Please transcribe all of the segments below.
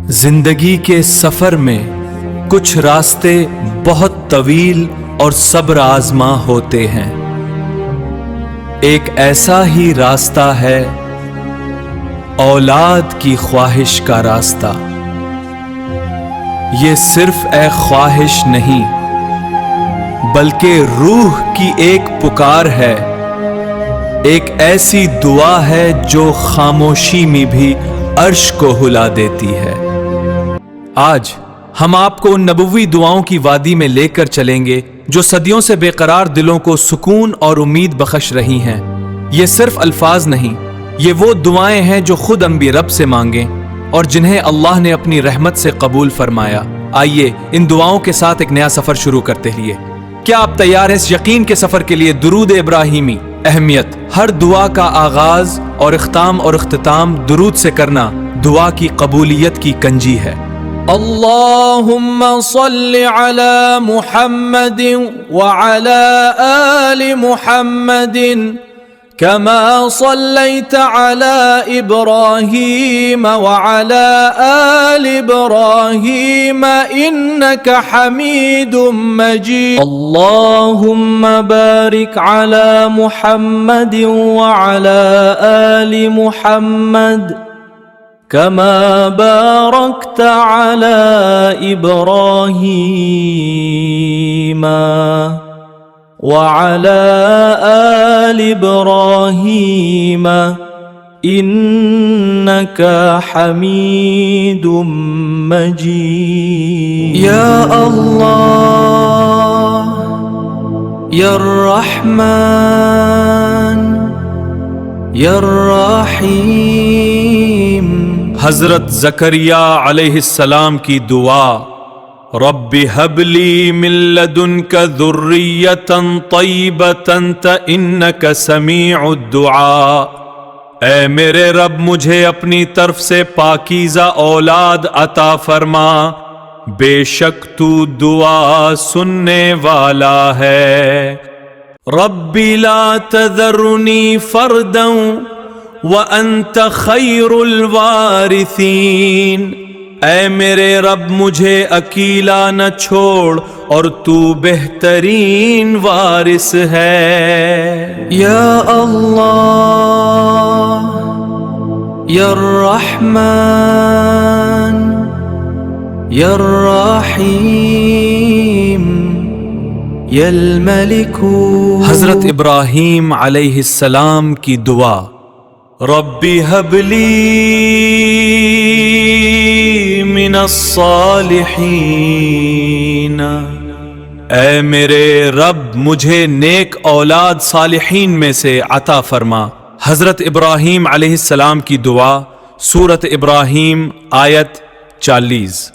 زندگی کے سفر میں کچھ راستے بہت طویل اور صبر آزما ہوتے ہیں۔ ایک ایسا ہی راستہ ہے اولاد کی خواہش کا راستہ۔ یہ صرف ایک خواہش نہیں بلکہ روح کی ایک پکار ہے، ایک ایسی دعا ہے جو خاموشی میں بھی عرش کو ہلا دیتی ہے۔ آج ہم آپ کو ان نبوی دعاؤں کی وادی میں لے کر چلیں گے جو صدیوں سے بے قرار دلوں کو سکون اور امید بخش رہی ہیں۔ یہ صرف الفاظ نہیں، یہ وہ دعائیں ہیں جو خود انبی رب سے مانگیں اور جنہیں اللہ نے اپنی رحمت سے قبول فرمایا۔ آئیے ان دعاؤں کے ساتھ ایک نیا سفر شروع کرتے ہیں۔ کیا آپ تیار ہیں اس یقین کے سفر کے لیے؟ درود ابراہیمی۔ اہمیت: ہر دعا کا آغاز اور اختتام درود سے کرنا دعا کی قبولیت کی کنجی ہے۔ اللہم صل علی محمد وعلی آل محمد كما صليت على إبراهيم وعلى آل إبراهيم إنك حميد مجيد اللهم بارك على محمد وعلى آل محمد كما باركت على إبراهيم وعلى آل إبراهيم إنك حميد مجيد يا الله يا الرحمن يا الرحيم۔ حضرت زکریا علیہ السلام کی دعا، رب هب لی من لدنک ذریۃ طیبۃ انک سمیع الدعاء۔ اے میرے رب مجھے اپنی طرف سے پاکیزہ اولاد عطا فرما، بے شک تو دعا سننے والا ہے۔ رب لا تذرنی فردا وانت خیر الوارثین۔ اے میرے رب مجھے اکیلا نہ چھوڑ اور تو بہترین وارث ہے۔ یا اللہ یا الرحمن یا الرحیم یا الملک۔ حضرت ابراہیم علیہ السلام کی دعا، رب هب لی من الصالحین۔ اے میرے رب مجھے نیک اولاد صالحین میں سے عطا فرما۔ حضرت ابراہیم علیہ السلام کی دعا، سورۃ ابراہیم آیت 40۔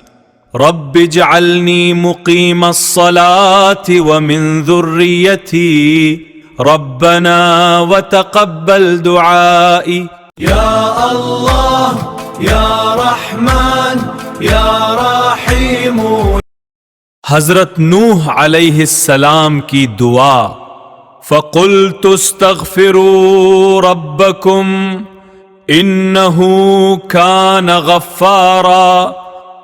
رب اجعلنی مقیم الصلاۃ ومن ذریتی ربنا وتقبل دعائی۔ یا اللہ یا رحمان یا رحیم۔ حضرت نوح علیہ السلام کی دعا، فقلت استغفروا ربکم انہ کان غفارا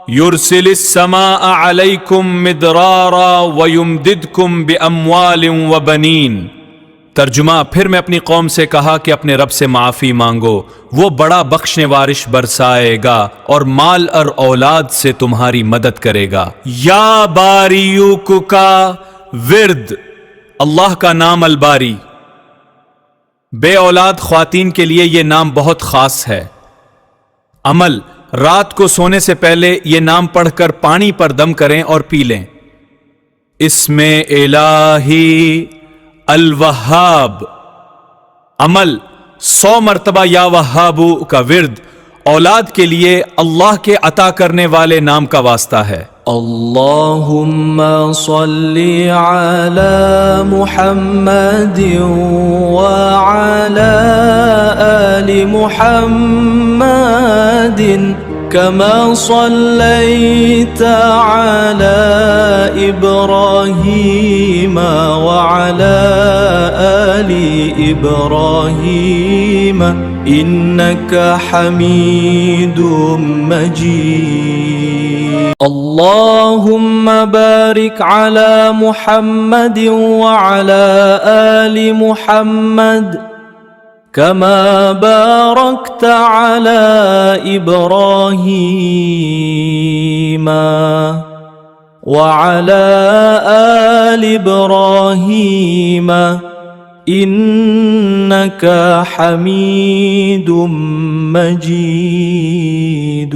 یرسل السماء علیکم مدرارا ویمددکم باموال وبنین۔ ترجمہ: پھر میں اپنی قوم سے کہا کہ اپنے رب سے معافی مانگو، وہ بڑا بخشنے بارش برسائے گا اور مال اور اولاد سے تمہاری مدد کرے گا۔ یا باریوک کا ورد، اللہ کا نام الباری۔ بے اولاد خواتین کے لیے یہ نام بہت خاص ہے۔ عمل: رات کو سونے سے پہلے یہ نام پڑھ کر پانی پر دم کریں اور پی لیں۔ اس میں الہی الوہاب۔ عمل: 100 مرتبہ یا وہابو کا ورد اولاد کے لیے اللہ کے عطا کرنے والے نام کا واسطہ ہے۔ اللہم صل علی محمد وعلی آل محمد كما صليت على إبراهيم وعلى آل إبراهيم إنك حميد مجيد. اللهم بارك على محمد وعلى آل محمد كما باركت على إبراهيم وعلى آل إبراهيم إنك حميد مجيد.